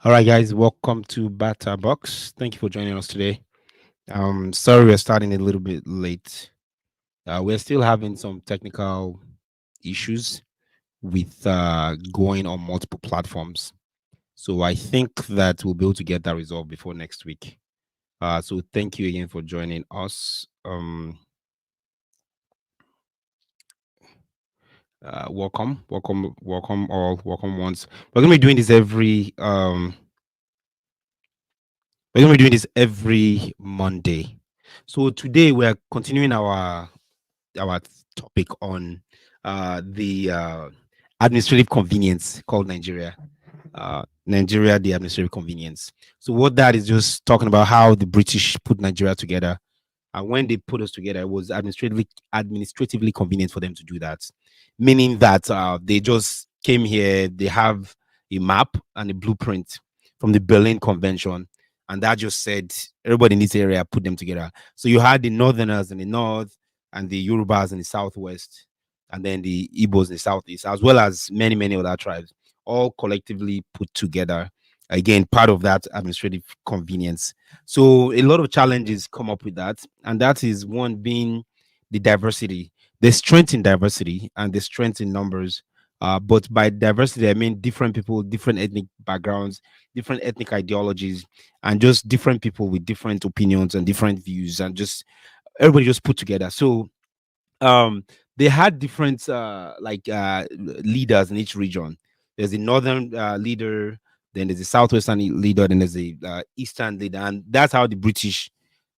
All right, guys, welcome to Bata Box. Thank you for joining us today. Sorry we're starting a little bit late. We're still having some technical issues with going on multiple platforms. So I think that we'll be able to get that resolved before next week. So thank you again for joining us. Welcome all, welcome once. We're gonna be doing this every Monday. So today we're continuing our topic on the administrative convenience called Nigeria. Nigeria, the administrative convenience. So what that is just talking about how the British put Nigeria together, and when they put us together, it was administratively convenient for them to do that, meaning that they just came here. They have a map and a blueprint from the Berlin Convention, and that just said everybody in this area put them together. So you had the Northerners in the north, and the Yorubas in the southwest, and then the Igbos in the southeast, as well as many other tribes, all collectively put together. Again, part of that administrative convenience. So a lot of challenges come up with that, and that is one being the diversity, the strength in diversity, and the strength in numbers. But by diversity, I mean different people, different ethnic backgrounds, different ethnic ideologies, and just different people with different opinions and different views, and just everybody just put together. So um they had different leaders in each region. There's a northern leader, then there's a southwestern leader, then there's a eastern leader, and that's how the British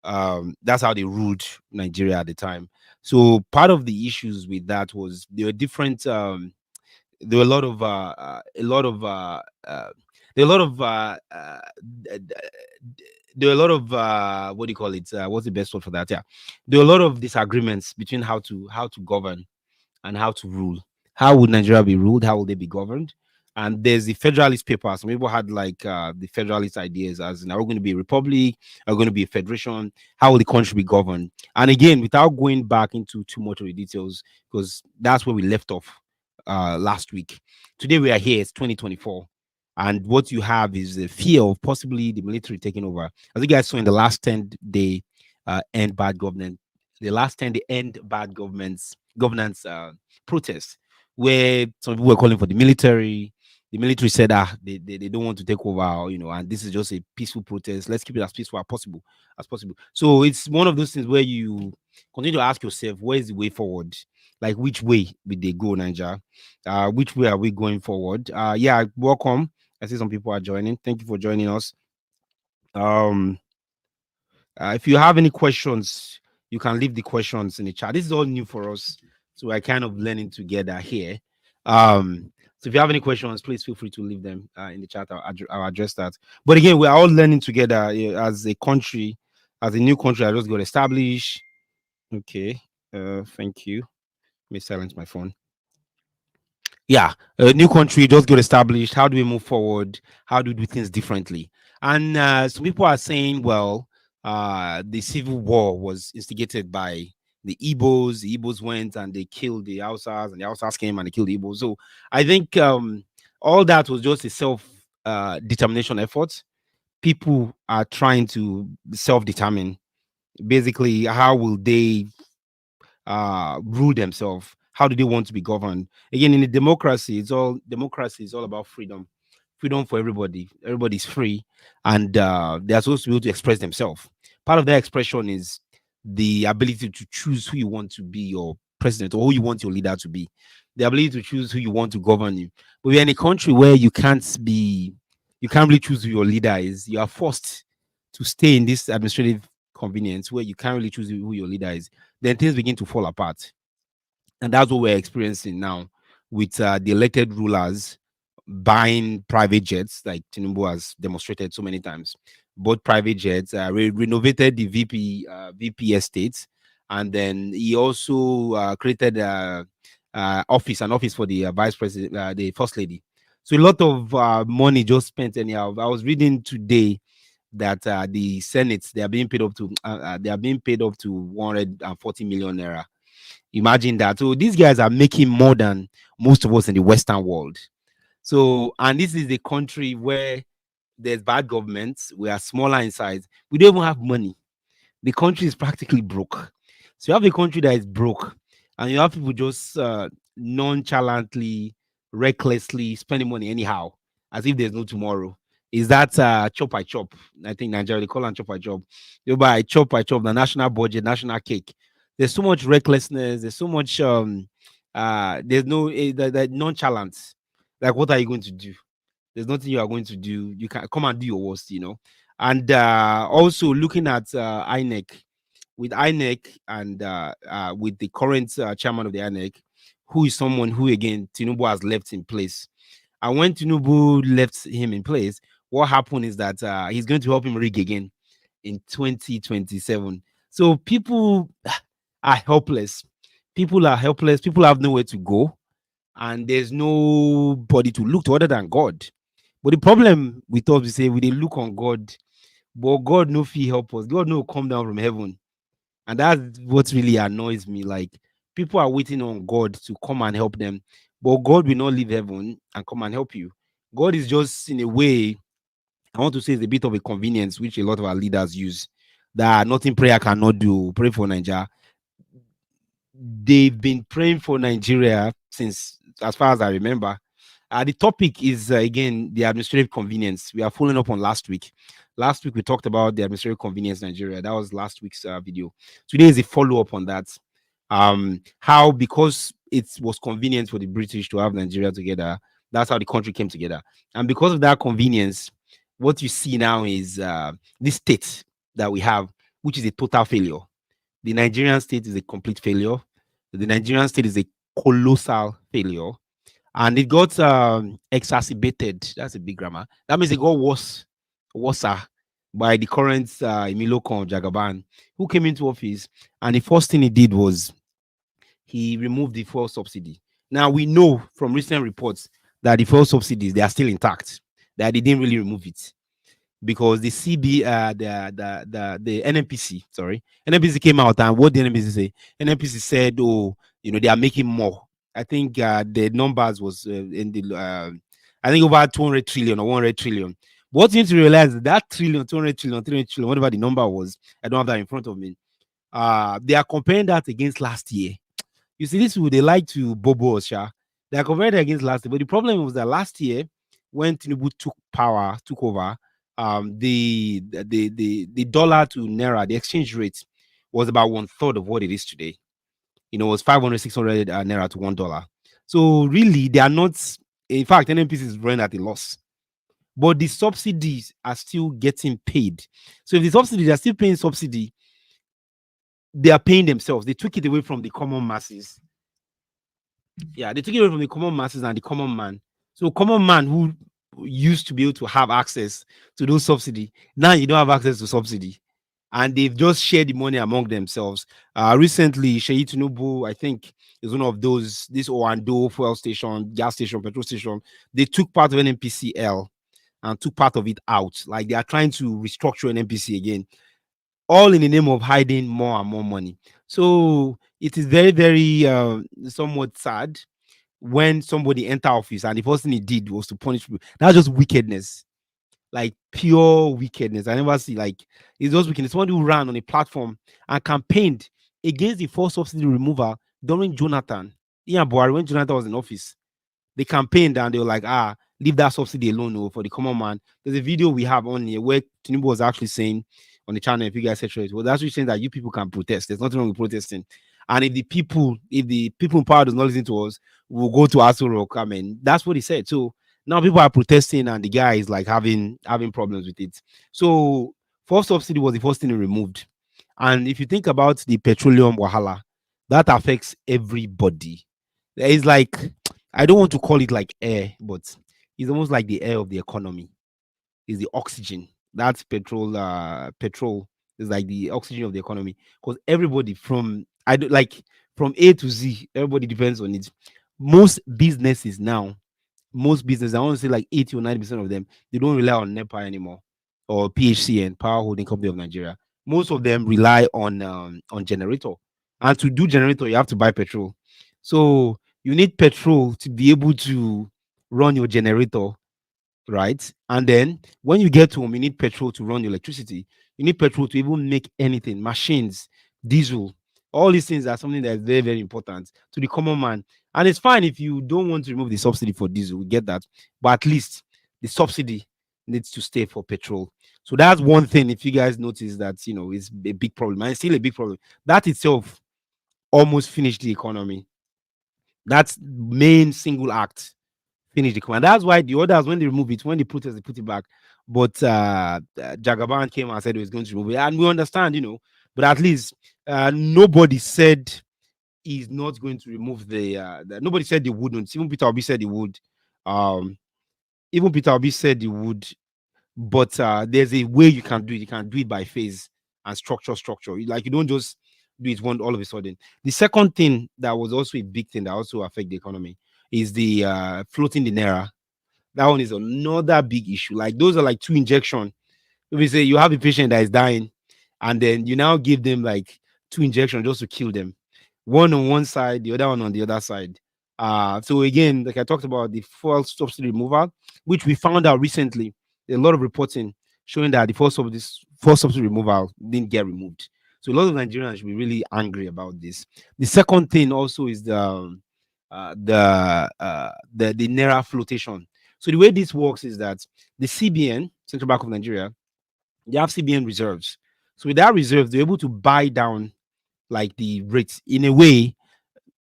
that's how they ruled Nigeria at the time. So part of the issues with that was there were different there were a lot of there were a lot of d- d- there were a lot of what do you call it, what's the best word for that, yeah, there were a lot of disagreements between how to govern and how to rule. How would Nigeria be ruled? How will they be governed? And there's the Federalist Papers. Some people had like the Federalist ideas, as in, are we going to be a republic? Are we going to be a federation? How will the country be governed? And again, without going back into too much of the details, because that's where we left off last week. Today we are here. It's 2024. And what you have is the fear of possibly the military taking over. As you guys saw in the last 10-day end bad governance, the last 10 day end bad governance protests, where some people were calling for the military. The military said, they don't want to take over, and this is just a peaceful protest. Let's keep it as peaceful as possible. So it's one of those things where you continue to ask yourself, where is the way forward? Like, which way will they go, Niger? Which way are we going forward? Yeah, welcome. I see some people are joining. Thank you for joining us. Um, if you have any questions, you can leave the questions in the chat. This is all new for us, so we're kind of learning together here. So if you have any questions, please feel free to leave them in the chat. I'll address that. But again, we're all learning together as a country, as a new country. I just got established. Okay. Thank you. Let me silence my phone. Yeah, a new country just got established. How do we move forward? How do we do things differently? And some people are saying, well, the civil war was instigated by the Igbos. The Igbos went and they killed the Hausas, and the Hausas came and they killed the Igbos. So I think all that was just a self determination effort. People are trying to self determine. Basically, how will they rule themselves? How do they want to be governed? Again, in a democracy, democracy is all about freedom, freedom for everybody. Everybody's free, and they are supposed to be able to express themselves. Part of that expression is the ability to choose who you want to be your president, or who you want your leader to be. The ability to choose who you want to govern you. But we're in a country where you can't really choose who your leader is. You are forced to stay in this administrative convenience where you can't really choose who your leader is. Then things begin to fall apart. And that's what we're experiencing now with the elected rulers buying private jets, like Tinubu has demonstrated so many times. Bought private jets, renovated the VP estates, and then he also created an office for the vice president, the first lady. So a lot of money just spent anyhow. I was reading today that the Senate, they are being paid up to 140 million naira. Imagine that. So these guys are making more than most of us in the Western world. So, and this is a country where There's bad governments. We are smaller in size. We don't even have money. The country is practically broke. So you have a country that is broke, and you have people just nonchalantly, recklessly spending money anyhow, as if there's no tomorrow. Is that chop by chop? I think Nigeria they call it chop by chop. You buy chop by chop, the national budget, national cake. There's so much recklessness. There's so much there's no that nonchalance. Like, what are you going to do? There's nothing you are going to do. You can come and do your worst, And also looking at INEC and with the current chairman of the INEC, who is someone who again Tinubu has left in place. And when Tinubu left him in place, what happened is that he's going to help him rig again in 2027. So people are helpless. People are helpless. People have nowhere to go, and there's nobody to look to other than God. But the problem with us, we say we dey look on God, but God no fit help us. God no come down from heaven, and that's what really annoys me. Like, people are waiting on God to come and help them, but God will not leave heaven and come and help you. God is just, in a way, I want to say, it's a bit of a convenience which a lot of our leaders use. That nothing prayer cannot do. Pray for Nigeria. They've been praying for Nigeria since, as far as I remember. The topic is again the administrative convenience. We are following up on last week. Last week we talked about the administrative convenience in Nigeria. That was last week's video. Today is a follow up on that. How, because it was convenient for the British to have Nigeria together, that's how the country came together. And because of that convenience, what you see now is this state that we have, which is a total failure. The Nigerian state is a complete failure. The Nigerian state is a colossal failure, and it got exacerbated. That's a big grammar. That means it got worse by the current Emilio Kon Jagaban, who came into office, and the first thing he did was he removed the fuel subsidy. Now we know from recent reports that the fuel subsidies, they are still intact. That they didn't really remove it, because the CB, the NNPC, sorry, NNPC came out, and what the NNPC say? NNPC said, oh, they are making more. I think the numbers was in the, I think over 200 trillion or 100 trillion. But what you need to realize is that trillion, 200 trillion, 300 trillion, whatever the number was, I don't have that in front of me. They are comparing that against last year. You see, this would they like to bobo us, sha. They are comparing it against last year, but the problem was that last year, when Tinubu took over, the dollar to naira, the exchange rate was about one third of what it is today. It was 500, 600 naira to $1. So really, they are not. In fact, NNPC is running at a loss, but the subsidies are still getting paid. So if the subsidies are still paying subsidy, they are paying themselves. They took it away from the common masses. Yeah, they took it away from the common masses and the common man. So common man who used to be able to have access to those subsidy, now you don't have access to subsidy. And they've just shared the money among themselves. Recently, Sheyi Tinubu, I think, is one of those, this Oando fuel station, gas station, petrol station. They took part of NNPCL and took part of it out. Like, they are trying to restructure NNPC again, all in the name of hiding more and more money. So it is very, very somewhat sad when somebody enter office and the first thing he did was to punish people. That's just wickedness, like pure wickedness. I never see, like, it's just wickedness. Someone who ran on a platform and campaigned against the forced subsidy removal during Jonathan. Ian Buhari, when Jonathan was in office, they campaigned and they were like, leave that subsidy alone for the common man. There's a video we have on here where Tinubu was actually saying on the channel, if you guys search it, was actually saying that you people can protest. There's nothing wrong with protesting. And if the people in power does not listen to us, we'll go to Aso Rock. I mean, that's what he said. So now people are protesting, and the guy is like having problems with it. So first subsidy was the first thing he removed. And if you think about the petroleum wahala, that affects everybody. It's like, I don't want to call it like air, but it's almost like the air of the economy. Is the oxygen. That's petrol. Petrol is like the oxygen of the economy, because everybody from I do like from A to Z, everybody depends on it. Most businesses now, most businesses, I want to say like 80 or 90% of them, they don't rely on NEPA anymore, or PHCN, Power Holding Company of Nigeria. Most of them rely on generator, and to do generator, you have to buy petrol. So you need petrol to be able to run your generator. right? And then when you get home, you need petrol to run your electricity. You need petrol to even make anything, machines, diesel. All these things are something that is very, very important to the common man. And it's fine if you don't want to remove the subsidy for diesel, we get that. But at least the subsidy needs to stay for petrol. So that's one thing. If you guys notice that, it's a big problem, and it's still a big problem. That itself almost finished the economy. That's main single act finish the command. That's why the others, when they remove it, when they protest, they put it back. But Jagaban came and said he was going to remove it, and we understand, But at least nobody said he's not going to remove nobody said they wouldn't. Even Peter Obi said he would. Um, Even Peter Obi said he would. But there's a way you can do it. You can do it by phase and structure. Like, you don't just do it one all of a sudden. The second thing that was also a big thing that also affect the economy is the floating the naira. That one is another big issue. Like, those are like two injection. If we say you have a patient that is dying, and then you now give them like two injections just to kill them, one on one side, the other one on the other side. So again, like I talked about the fuel subsidy removal, which we found out recently, a lot of reporting showing that the fuel subsidy removal didn't get removed. So a lot of Nigerians should be really angry about this. The second thing also is the naira flotation. So the way this works is that the CBN, Central Bank of Nigeria, they have CBN reserves. So with that reserve, they're able to buy down like the rates in a way.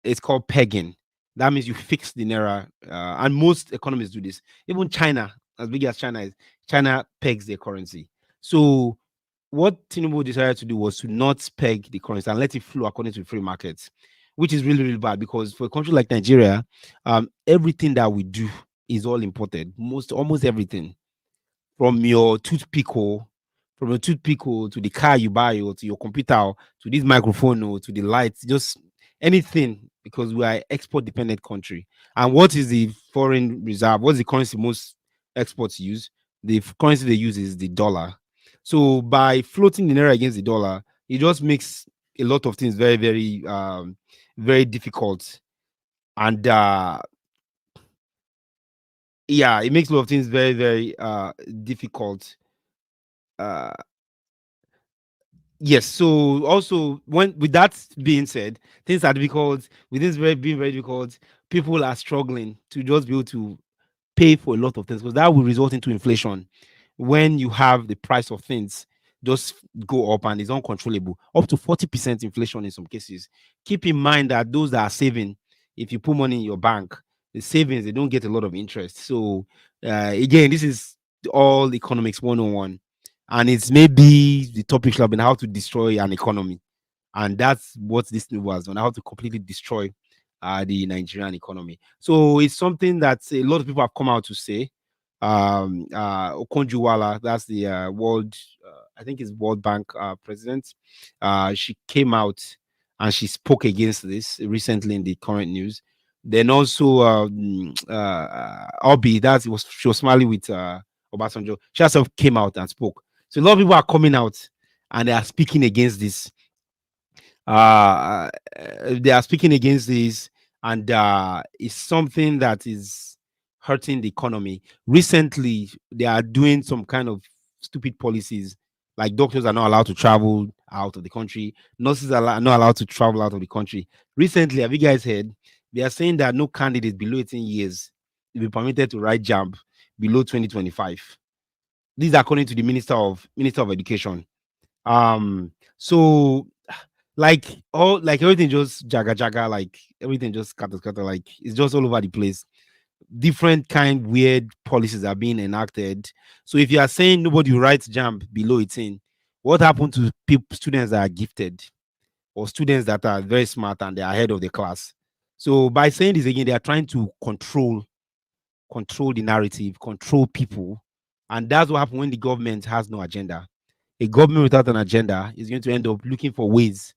It's called pegging. That means you fix the naira, and most economies do this. Even China, as big as China is, China pegs their currency. So what Tinubu decided to do was to not peg the currency and let it flow according to the free markets, which is really, really bad because for a country like Nigeria, everything that we do is all imported. Almost everything, from your toothpick to the car you buy or to your computer or to this microphone or to the lights, just anything, because we are export dependent country. And what is the foreign reserve? What's the currency most exports use? The currency they use is the dollar. So by floating the naira against the dollar, it just makes a lot of things very, very, very difficult. And yeah, it makes a lot of things very, very difficult. Uh, Yes. So also, when with that being said, things are difficult. With this being very difficult, people are struggling to just be able to pay for a lot of things because that will result into inflation. When you have the price of things just go up and it's uncontrollable, up to 40% inflation in some cases. Keep in mind that those that are saving, if you put money in your bank, the savings, they don't get a lot of interest. So again, this is all economics 101, and it's maybe the topic should have been how to destroy an economy, and that's what this new was on how to completely destroy the Nigerian economy. So it's something that a lot of people have come out to say. Okonjuwala, that's the I think it's World Bank president. She came out and she spoke against this recently in the current news. Then also, Obi, she was smiling with Obasanjo. She herself came out and spoke. So a lot of people are coming out and they are speaking against this. They are speaking against this, and it's something that is hurting the economy. Recently, they are doing some kind of stupid policies, like doctors are not allowed to travel out of the country, nurses are not allowed to travel out of the country. Recently, have you guys heard? They are saying that no candidate below 18 years will be permitted to write jump below 2025. These are according to the Minister of Education. So like everything just jaga, like everything just scatter, like it's just all over the place. Different kind weird policies are being enacted. So if you are saying nobody writes jump below 18, what happened to students that are gifted or students that are very smart and they are ahead of the class? So by saying this again, they are trying to control the narrative, control people. And that's what happens when the government has no agenda. A government without an agenda is going to end up looking for ways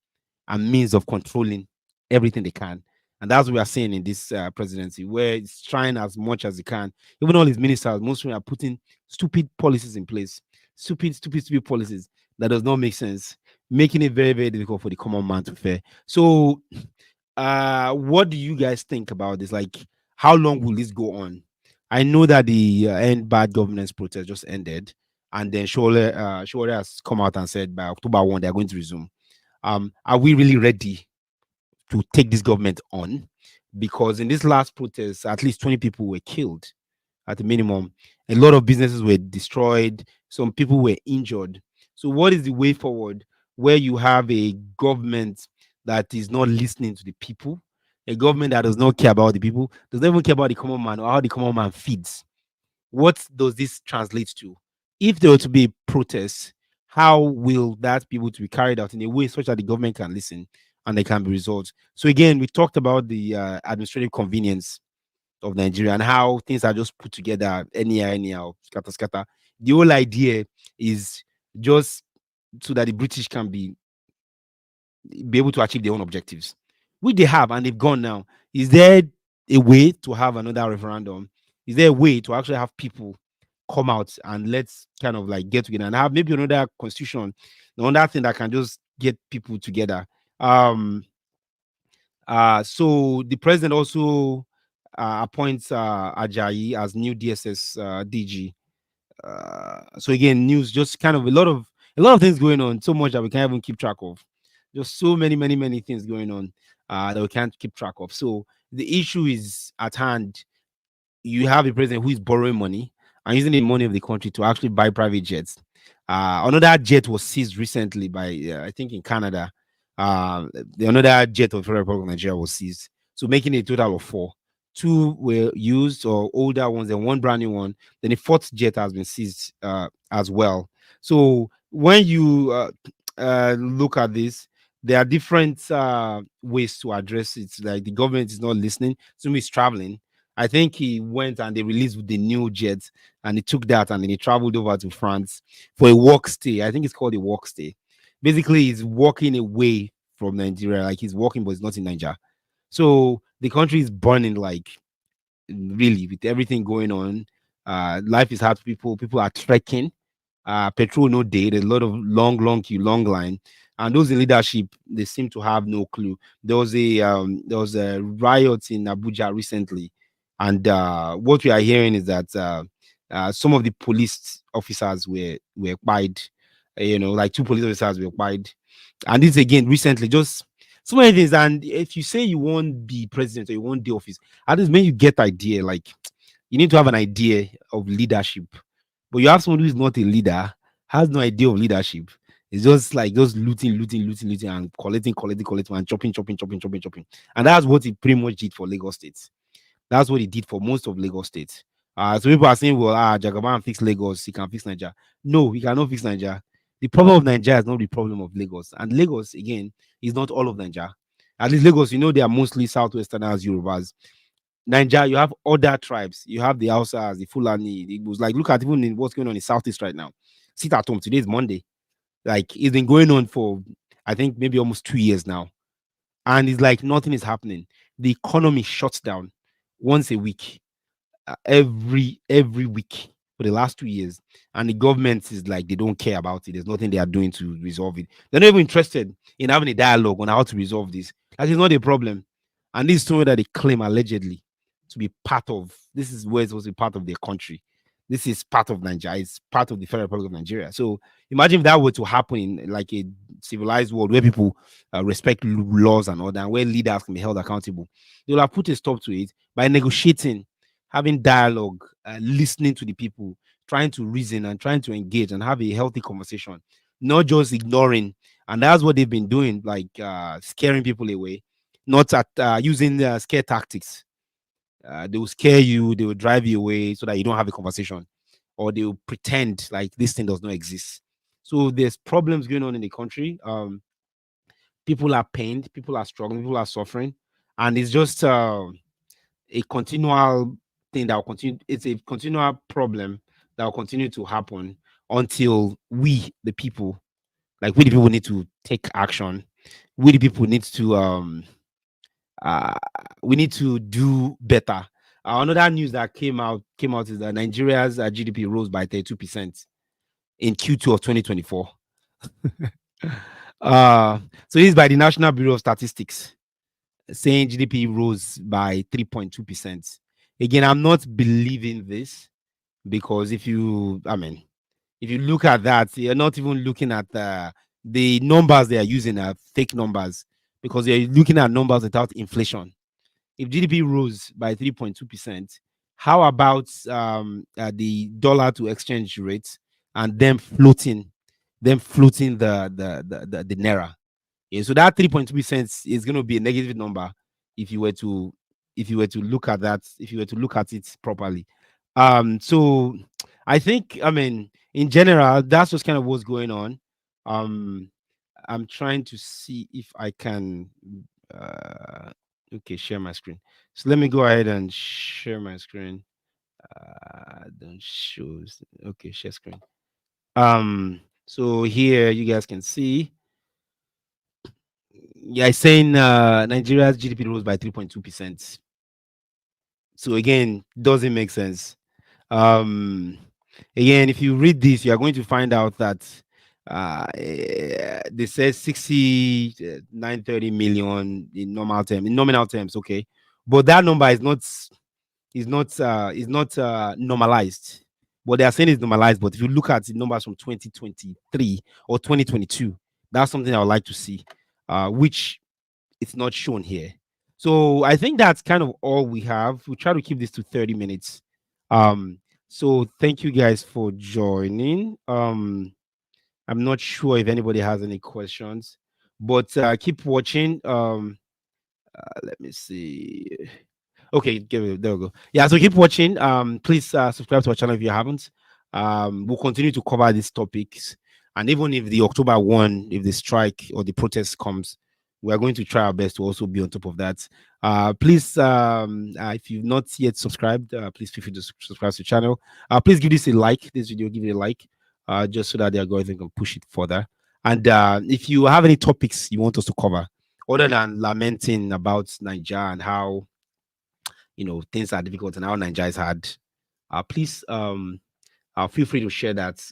and means of controlling everything they can. And that's what we are seeing in this presidency, where it's trying as much as it can. Even all his ministers, most of them are putting stupid policies in place, stupid policies that does not make sense, making it very, very difficult for the common man to fare. So, what do you guys think about this? Like, how long will this go on? I know that the end bad governance protest just ended, and then Shole has come out and said by October 1 they are going to resume. Are we really ready to take this government on? Because in this last protest, at least 20 people were killed at the minimum. A lot of businesses were destroyed. Some people were injured. So, what is the way forward where you have a government that is not listening to the people, a government that does not care about the people, does not even care about the common man or how the common man feeds? What does this translate to? If there were to be protests, how will that be able to be carried out in a way such that the government can listen and they can be resolved? So again, we talked about the administrative convenience of Nigeria and how things are just put together anyhow, scatter, scatter. The whole idea is just so that the British can be able to achieve their own objectives, which they have and they've gone now. Is there a way to have another referendum? Is there a way to actually have people come out and let's kind of like get together and have maybe another constitution, another thing that can just get people together? Um, so the president also appoints Ajayi as new DSS DG. So again, news just kind of a lot of things going on, so much that we can't even keep track of. Just so many things going on that we can't keep track of. So the issue is at hand. You have a president who is borrowing money and using the money of the country to actually buy private jets. Another jet was seized recently by, I think, in Canada. Another jet of Federal Republic of Nigeria was seized. So making a total of four. Two were used or older ones, and one brand new one. Then a fourth jet has been seized as well. So when you look at this, there are different ways to address it. Like the government is not listening. Somebody is traveling. I think he went and they released with the new jet, and he took that and then he traveled over to France for a work stay. I think it's called a work stay. Basically, he's walking away from Nigeria, like he's walking, but he's not in Nigeria. So the country is burning, like really, with everything going on. Life is hard for people. People are trekking. Petrol no day. There's a lot of long queue, long line, and those in leadership they seem to have no clue. There was a riot in Abuja recently, and what we are hearing is that some of the police officers were fired. Like two police officers were fired, and this again recently, just so many things. And if you say you won't be president or you won't do office, at least when you get idea, like you need to have an idea of leadership. But you have someone who is not a leader, has no idea of leadership. It's just like just looting, and collecting, and chopping. And that's what he pretty much did for Lagos State. That's what he did for most of Lagos State. So people are saying, well, Jagaban fix Lagos, he can fix Nigeria. No, he cannot fix Nigeria. The problem of Nigeria is not the problem of Lagos. And Lagos, again, is not all of Nigeria. At least Lagos, they are mostly Southwesterners, Yorubas. Nigeria, you have other tribes. You have the Hausas, the Fulani. It was like, look at even in what's going on in Southeast right now. Sit at home. Today is Monday. Like, it's been going on for, I think, maybe almost 2 years now. And it's like nothing is happening. The economy shuts down once a week, every week for the last 2 years, and the government is like they don't care about it. There's nothing they are doing to resolve it. They're not even interested in having a dialogue on how to resolve this. That is not a problem. And this is something that they claim allegedly to be part of. This is where it's supposed to be part of their country. This is part of Nigeria. It's part of the Federal Republic of Nigeria. So imagine if that were to happen in like a civilized world where people respect laws and all that, and where leaders can be held accountable. They will have put a stop to it by negotiating, having dialogue, listening to the people, trying to reason and trying to engage and have a healthy conversation, not just ignoring. And that's what they've been doing, like scaring people away, not at using scare tactics. They will scare you, they will drive you away so that you don't have a conversation, or they will pretend like this thing does not exist. So there's problems going on in the country. People are pained, people are struggling, people are suffering, and it's just a continual thing that will continue. It's a continual problem that will continue to happen until we, the people, like we the people, need to take action. We the people need to uh we need to do better. Another news that came out is that Nigeria's GDP rose by 32% in Q2 of 2024. uh so this is by the National Bureau of Statistics, saying GDP rose by 3.2%. Again, I'm not believing this because if you look at that, you're not even looking at the numbers they are using are fake numbers because you're looking at numbers without inflation. If GDP rose by 3.2%, how about the dollar to exchange rate and them floating the naira? Yeah, so that 3.2% is going to be a negative number if you were to look at that, if you were to look at it properly. So I think, in general, that's just kind of what's going on. Um, I'm trying to see if I can uh okay, share my screen. So let me go ahead and share my screen. Don't show. Okay, share screen. So here you guys can see, yeah, it's saying Nigeria's GDP rose by 3.2%. So again, doesn't make sense. Um, Again, if you read this, you are going to find out that they said 6930 million in nominal terms, okay, but that number is not normalized. What they are saying is normalized, but if you look at the numbers from 2023 or 2022, that's something I would like to see, which it's not shown here. So I think that's kind of all we have. We try to keep this to 30 minutes. Um, so thank you guys for joining. I'm not sure if anybody has any questions, but keep watching. Let me see. Okay, there we go. Yeah, so keep watching. Please subscribe to our channel if you haven't. We'll continue to cover these topics, and even if the October 1, if the strike or the protest comes, we are going to try our best to also be on top of that. Please, if you've not yet subscribed, please feel free to subscribe to the channel. Please give this a like. This video, give it a like, just so that the algorithm can push it further. And if you have any topics you want us to cover, other than lamenting about Nigeria and how things are difficult and how Nigeria is hard, please feel free to share that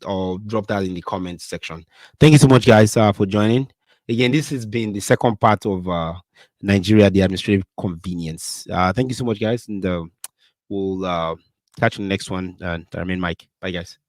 or drop that in the comments section. Thank you so much, guys, for joining. Again, this has been the second part of Nigeria, the administrative convenience. Thank you so much, guys, and we'll catch you in the next one. And I remain Mike. Bye, guys.